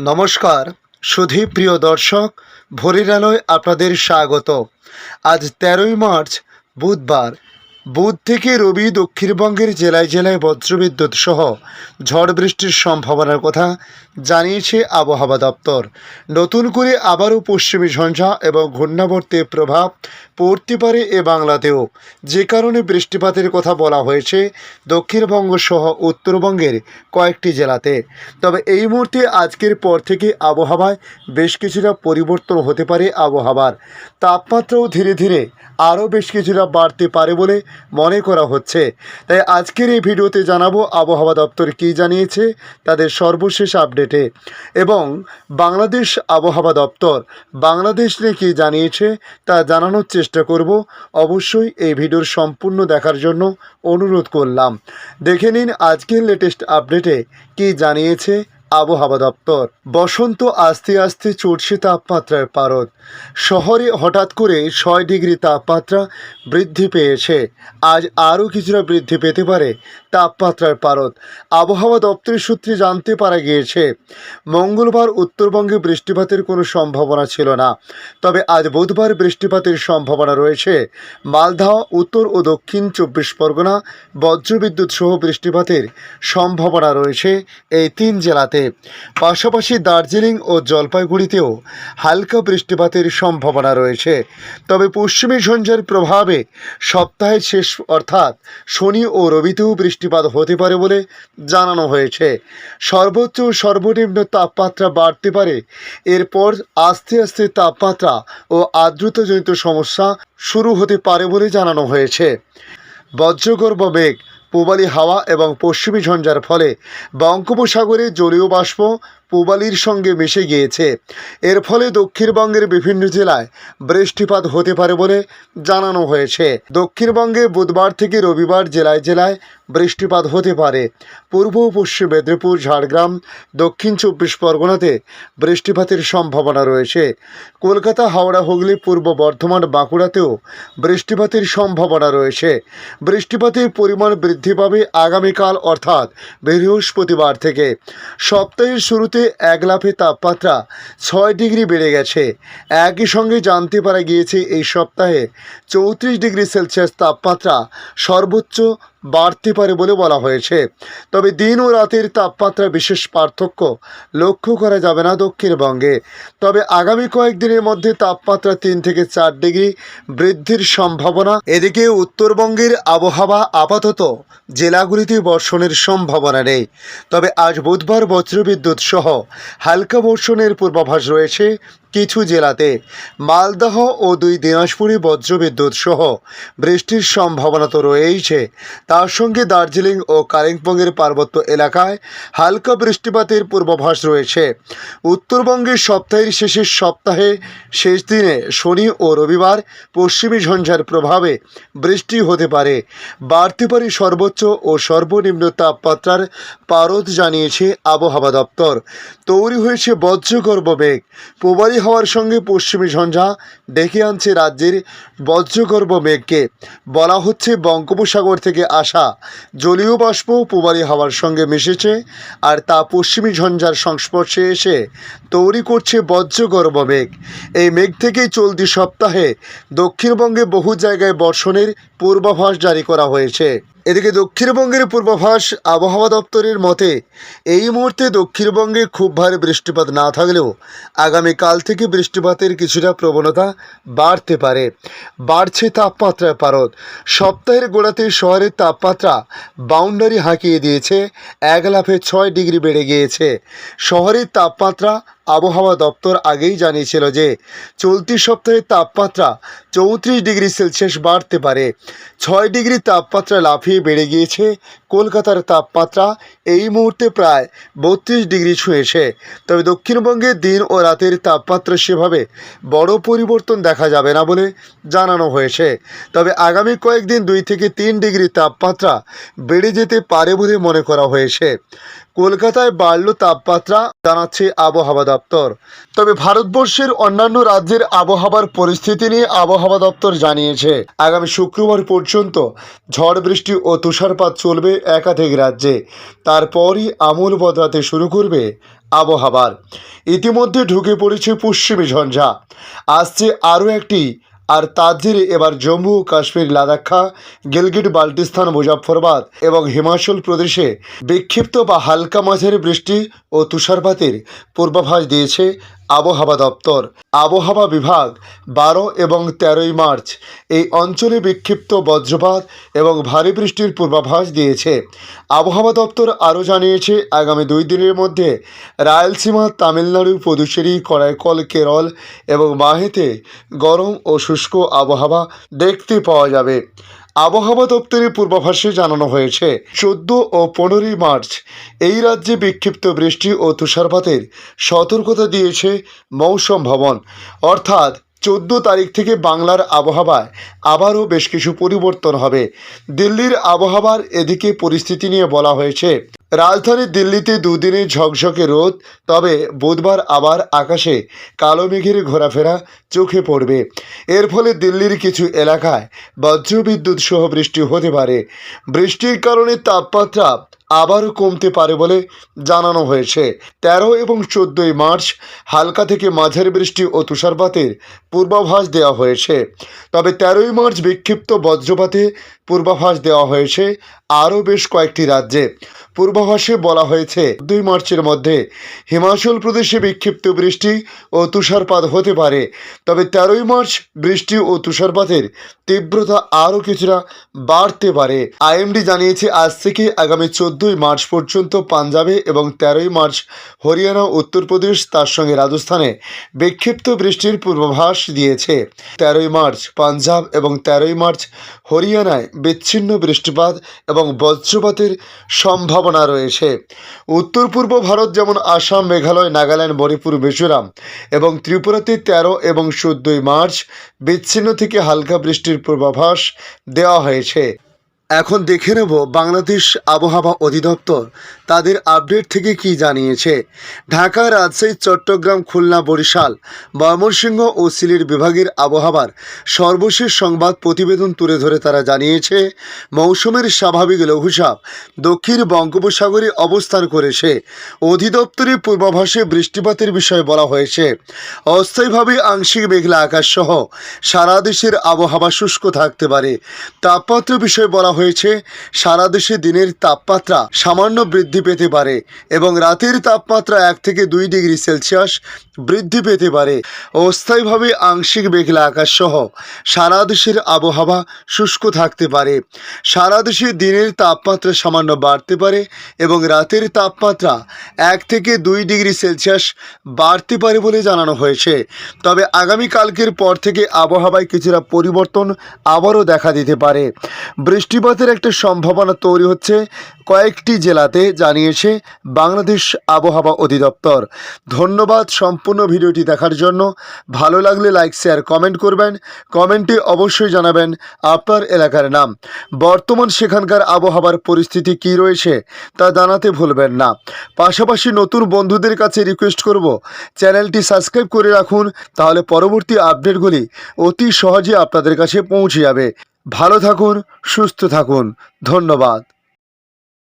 নমস্কার সুধী প্রিয় দর্শক, ভোরের আলোয় আপনাদের স্বাগত। আজ 13ই মার্চ বুধবার। বুধ থেকে রবি দক্ষিণবঙ্গের জেলায় জেলায় বজ্রবিদ্যুৎ সহ ঝড় বৃষ্টির সম্ভাবনার কথা জানিয়েছে আবহাওয়া দপ্তর। নতুন করে আবারও পশ্চিমী ঝঞ্ঝা এবং ঘূর্ণাবর্তের প্রভাব পড়তে পারে এ বাংলাতেও, যে কারণে বৃষ্টিপাতের কথা বলা হয়েছে দক্ষিণবঙ্গ সহ উত্তরবঙ্গের কয়েকটি জেলাতে। তবে এই মুহূর্তে আজকের পর থেকে আবহাওয়ায় বেশ কিছুটা পরিবর্তন হতে পারে। আবহাওয়ার তাপমাত্রাও ধীরে ধীরে আরও বেশ কিছুটা বাড়তে পারে বলে মনে করা হচ্ছে। তাই আজকের এই ভিডিওতে জানাবো আবহাওয়া দপ্তর কী জানিয়েছে তাদের সর্বশেষ আপডেটে, এবং বাংলাদেশ আবহাওয়া দপ্তর বাংলাদেশ নিয়ে কী জানিয়েছে তা জানানোর চেষ্টা করব। অবশ্যই এই ভিডিওর সম্পূর্ণ দেখার জন্য অনুরোধ করলাম। দেখে নিন আজকের লেটেস্ট আপডেটে কী জানিয়েছে আবহাওয়া দপ্তর। বসন্ত আস্তে আস্তে চড়ছে তাপমাত্রার পারদ। শহরে হঠাৎ করে 6 ডিগ্রি তাপমাত্রা বৃদ্ধি পেয়েছে। আজ আরও কিছুটা বৃদ্ধি পেতে পারে তাপমাত্রার পারদ। আবহাওয়া দপ্তরের সূত্রে জানতে পারা গিয়েছে মঙ্গলবার উত্তরবঙ্গে বৃষ্টিপাতের কোনো সম্ভাবনা ছিল না, তবে আজ বুধবার বৃষ্টিপাতের সম্ভাবনা রয়েছে। মালদহ, উত্তর ও দক্ষিণ 24 পরগনা বজ্রবিদ্যুৎ সহ বৃষ্টিপাতের সম্ভাবনা রয়েছে এই 3 জেলাতে। পাশাপাশি দার্জিলিং ও জলপাইগুড়িতেও হালকা বৃষ্টিপাতের সম্ভাবনা রয়েছে। তবে পশ্চিমী ঝঞ্ঝার প্রভাবে সপ্তাহের শেষ অর্থাৎ শনি ও রবিতেও বৃষ্টিপাত হতে পারে বলে জানানো হয়েছে। সর্বোচ্চ ও সর্বনিম্ন তাপমাত্রা বাড়তে পারে। এরপর আস্তে আস্তে তাপমাত্রা ও আর্দ্রতাজনিত সমস্যা শুরু হতে পারে বলে জানানো হয়েছে। বজ্রগর্ভ মেঘ, পূবালি হাওয়া এবং পশ্চিমী ঝঞ্ঝার ফলে বঙ্গোপসাগরে জলীয় বাষ্প পূবালির সঙ্গে মিশে গিয়েছে। এর ফলে দক্ষিণবঙ্গের বিভিন্ন জেলায় বৃষ্টিপাত হতে পারে বলে জানানো হয়েছে। দক্ষিণবঙ্গে বুধবার থেকে রবিবার জেলায় জেলায় বৃষ্টিপাত হতে পারে। পূর্ব ও পশ্চিম মেদিনীপুর, ঝাড়গ্রাম, দক্ষিণ 24 পরগনাতে বৃষ্টিপাতের সম্ভাবনা রয়েছে। কলকাতা, হাওড়া, হুগলি, পূর্ব বর্ধমান, বাঁকুড়াতেও বৃষ্টিপাতের সম্ভাবনা রয়েছে। বৃষ্টিপাতের পরিমাণ বৃদ্ধি পাবে আগামীকাল অর্থাৎ বৃহস্পতিবার থেকে। সপ্তাহের শুরুতে এক লাফে তাপমাত্রা 6 ডিগ্রি বেড়ে গেছে। একই সঙ্গে জানতে পারা গিয়েছে এই সপ্তাহে 34 ডিগ্রি সেলসিয়াস তাপমাত্রা সর্বোচ্চ বাড়তে পারে বলে বলা হয়েছে। তবে দিন ও রাতের তাপমাত্রা বিশেষ পার্থক্য লক্ষ্য করা যাবে না দক্ষিণবঙ্গে। তবে আগামী কয়েকদিনের মধ্যে তাপমাত্রা 3 থেকে 4 ডিগ্রি বৃদ্ধির সম্ভাবনা। এদিকে উত্তরবঙ্গের আবহাওয়া আপাতত জেলাগুলিতে বর্ষণের সম্ভাবনা নেই। তবে আজ বুধবার বজ্রবিদ্যুৎ সহ হালকা বর্ষণের পূর্বাভাস রয়েছে কিছু জেলাতে। মালদহ ও 2 দিনাজপুরে বজ্রবিদ্যুৎ সহ বৃষ্টির সম্ভাবনা তো রয়েইছে, তার সঙ্গে দার্জিলিং ও কালিম্পংয়ের পার্বত্য এলাকায় হালকা বৃষ্টিপাতের পূর্বাভাস রয়েছে। উত্তরবঙ্গের সপ্তাহের শেষ দিনে শনি ও রবিবার পশ্চিমী ঝঞ্ঝার প্রভাবে বৃষ্টি হতে পারে। বাড়তে পারে সর্বোচ্চ ও সর্বনিম্ন তাপমাত্রার পারদ, জানিয়েছে আবহাওয়া দপ্তর। তৈরি হয়েছে বজ্রগর্ভ মেঘ। পূবালি হাওয়ার সঙ্গে পশ্চিমী ঝঞ্ঝা ডেকে আনছে রাজ্যের বজ্রগর্ভ মেঘকে। বলা হচ্ছে বঙ্গোপসাগর থেকে আসা জলীয় বাষ্প পূবালি হাওয়ার সঙ্গে মিশেছে, আর তা পশ্চিমী ঝঞ্ঝার সংস্পর্শে এসে তৈরি করছে বজ্রগর্ভ মেঘ। এই মেঘ থেকেই চলতি সপ্তাহে দক্ষিণবঙ্গে বহু জায়গায় বর্ষণের পূর্বাভাস জারি করা হয়েছে। এদিকে দক্ষিণবঙ্গের পূর্বাভাস আবহাওয়া দপ্তরের মতে এই মুহূর্তে দক্ষিণবঙ্গে খুব ভারী বৃষ্টিপাত না থাকলেও আগামীকাল থেকে বৃষ্টিপাতের কিছুটা প্রবণতা বাড়তে পারে। বাড়ছে তাপমাত্রার পারদ। সপ্তাহের গোড়াতে শহরের তাপমাত্রা বাউন্ডারি হাঁকিয়ে দিয়েছে। এক লাফে 6 ডিগ্রি বেড়ে গিয়েছে শহরের তাপমাত্রা। আবহাওয়া দপ্তর আগেই জানিয়েছিল যে চলতি সপ্তাহে তাপমাত্রা 34 ডিগ্রি সেলসিয়াস বাড়তে পারে। 6 ডিগ্রি তাপমাত্রা লাফিয়ে বেড়ে গিয়েছে কলকাতার তাপমাত্রা এই মুহূর্তে প্রায় 32 ডিগ্রি ছুঁয়েছে। তবে দক্ষিণবঙ্গে দিন ও রাতের তাপমাত্রা সেভাবে বড় পরিবর্তন দেখা যাবে না বলে জানানো হয়েছে। তবে আগামী কয়েকদিন 2 থেকে 3 ডিগ্রি তাপমাত্রা বেড়ে যেতে পারে বলে মনে করা হয়েছে। কলকাতায় বাড়ল তাপমাত্রা, জানাচ্ছে আবহাওয়া দপ্তর। দপ্তর। তবে ভারতবর্ষের অন্যান্য রাজ্যের আবহাওয়ার পরিস্থিতি নিয়ে আবহাওয়া দপ্তর জানিয়েছে আগামী শুক্রবার পর্যন্ত ঝড় বৃষ্টি ও তুষারপাত চলবে একাধিক রাজ্যে। তারপরই আমূল বদলাতে শুরু করবে আবহাওয়ার। ইতিমধ্যে ঢুকে পড়েছে পশ্চিমী ঝঞ্ঝা, আসছে আরও একটি। আর তার জেরে এবার জম্মু ও কাশ্মীর, লাদাখা, গিলগিট বাল্টিস্তান, মুজাফফরবাদ এবং হিমাচল প্রদেশে বিক্ষিপ্ত বা হালকা মাঝারি বৃষ্টি ও তুষারপাতের পূর্বাভাস দিয়েছে আবহাওয়া দপ্তর। আবহাওয়া বিভাগ 12 এবং 13 মার্চ এই অঞ্চলে বিক্ষিপ্ত বজ্রপাত এবং ভারী বৃষ্টির পূর্বাভাস দিয়েছে। আবহাওয়া দপ্তর আরও জানিয়েছে আগামী 2 দিনের মধ্যে রায়লসীমা, তামিলনাড়ু, পুদুচেরি, করাইকল, কেরল এবং মাহেতে গরম ও শুষ্ক আবহাওয়া দেখতে পাওয়া যাবে। আবহাওয়া দপ্তরের পূর্বাভাসে জানানো হয়েছে 14 ও 15 মার্চ এই রাজ্যে বিক্ষিপ্ত বৃষ্টি ও তুষারপাতের সতর্কতা দিয়েছে মৌসুম ভবন। অর্থাৎ 14 তারিখ থেকে বাংলার আবহাওয়ায় আবারও বেশ কিছু পরিবর্তন হবে। দিল্লির আবহাওয়ার এদিকে পরিস্থিতি নিয়ে বলা হয়েছে রাজধানী দিল্লিতে দুদিনে ঝকঝকে রোদ, তবে বুধবার আবার আকাশে কালো মেঘের ঘোরাফেরা চোখে পড়বে। এর ফলে দিল্লির কিছু এলাকায় বজ্রবিদ্যুৎ সহ বৃষ্টি হতে পারে। বৃষ্টির কারণে তাপমাত্রা আবারও কমতে পারে বলে জানানো হয়েছে। 13 এবং 14 মার্চ হালকা থেকে মাঝারি বৃষ্টি ও তুষারপাতের পূর্বাভাস দেওয়া হয়েছে। তবে 13 মার্চ বিক্ষিপ্ত বজ্রপাতে পূর্বাভাস দেওয়া হয়েছে আরও বেশ কয়েকটি রাজ্যে। পূর্বাভাসে বলা হয়েছে 2 মার্চের মধ্যে হিমাচল প্রদেশে বিক্ষিপ্ত বৃষ্টি ও তুষারপাত হতে পারে। তবে 13 মার্চ বৃষ্টি ও তুষারপাতের তীব্রতা আরও কিছুটা বাড়তে পারে। আইএমডি জানিয়েছে আজ থেকে আগামী 14 মার্চ পর্যন্ত পাঞ্জাবে এবং 13 মার্চ হরিয়ানা, উত্তরপ্রদেশ, তার সঙ্গে রাজস্থানে বিক্ষিপ্ত বৃষ্টির পূর্বাভাস দিয়েছে। 13 মার্চ পাঞ্জাব এবং 13 মার্চ হরিয়ানায় বিচ্ছিন্ন বৃষ্টিপাত এবং বজ্রপাতের সম্ভাবনা রয়েছে। উত্তর পূর্ব ভারত যেমন আসাম, মেঘালয়, নাগাল্যান্ড, মণিপুর, মিজোরাম এবং ত্রিপুরাতে 13 এবং 14 মার্চ বিচ্ছিন্ন থেকে হালকা বৃষ্টির পূর্বাভাস দেওয়া হয়েছে। এখন দেখে নেব বাংলাদেশ আবহাওয়া অধিদপ্তর তাদের আপডেট থেকে কি জানিয়েছে। ঢাকা, রাজশাহী, চট্টগ্রাম, খুলনা, বরিশাল, ময়মনসিংহ ও সিলেট বিভাগের আবহাওয়ার সর্বশেষ সংবাদ প্রতিবেদন তুলে ধরে তারা জানিয়েছে মৌসুমের স্বাভাবিক লঘুচাপ দক্ষিণ বঙ্গোপসাগরে অবস্থান করেছে। অধিদপ্তরের পূর্বাভাসে বৃষ্টিপাতের বিষয়ে বলা হয়েছে অস্থায়ীভাবে আংশিক মেঘলা আকাশ সহ সারা দেশের আবহাওয়া শুষ্ক থাকতে পারে। তাপমাত্রা বিষয়ে বলা হয়েছে সারা দেশে দিনের তাপমাত্রা সামান্য বৃদ্ধি পেতে পারে এবং রাতের তাপমাত্রা 1 থেকে 2 ডিগ্রি সেলসিয়াস বৃদ্ধি পেতে পারে। অস্থায়ীভাবে আংশিক মেঘলা আকাশ সহ সারা দেশের আবহাওয়া শুষ্ক থাকতে পারে। সারা দেশে দিনের তাপমাত্রা সামান্য বাড়তে পারে এবং রাতের তাপমাত্রা 1 থেকে 2 ডিগ্রি সেলসিয়াস বাড়তে পারে বলে জানানো হয়েছে। তবে আগামীকালকের পর থেকে আবহাওয়ায় কিছুটা পরিবর্তন আবারও দেখা দিতে পারে। বৃষ্টিপাতের একটা সম্ভাবনা তৈরি হচ্ছে কয়েকটি জেলাতে, জানিয়েছে বাংলাদেশ আবহাওয়া অধিদপ্তর। ধন্যবাদ সম্পূর্ণ ভিডিওটি দেখার জন্য। ভালো লাগলে লাইক, শেয়ার, কমেন্ট করবেন। কমেন্টে অবশ্যই জানাবেন আপনার এলাকার নাম। বর্তমান সেখানকার আবহাওয়ার পরিস্থিতি কী রয়েছে তা জানাতে ভুলবেন না। পাশাপাশি নতুন বন্ধুদের কাছে রিকোয়েস্ট করব চ্যানেলটি সাবস্ক্রাইব করে রাখুন, তাহলে পরবর্তী আপডেটগুলি অতি সহজে আপনাদের কাছে পৌঁছে যাবে। ভালো থাকুন, সুস্থ থাকুন। ধন্যবাদ।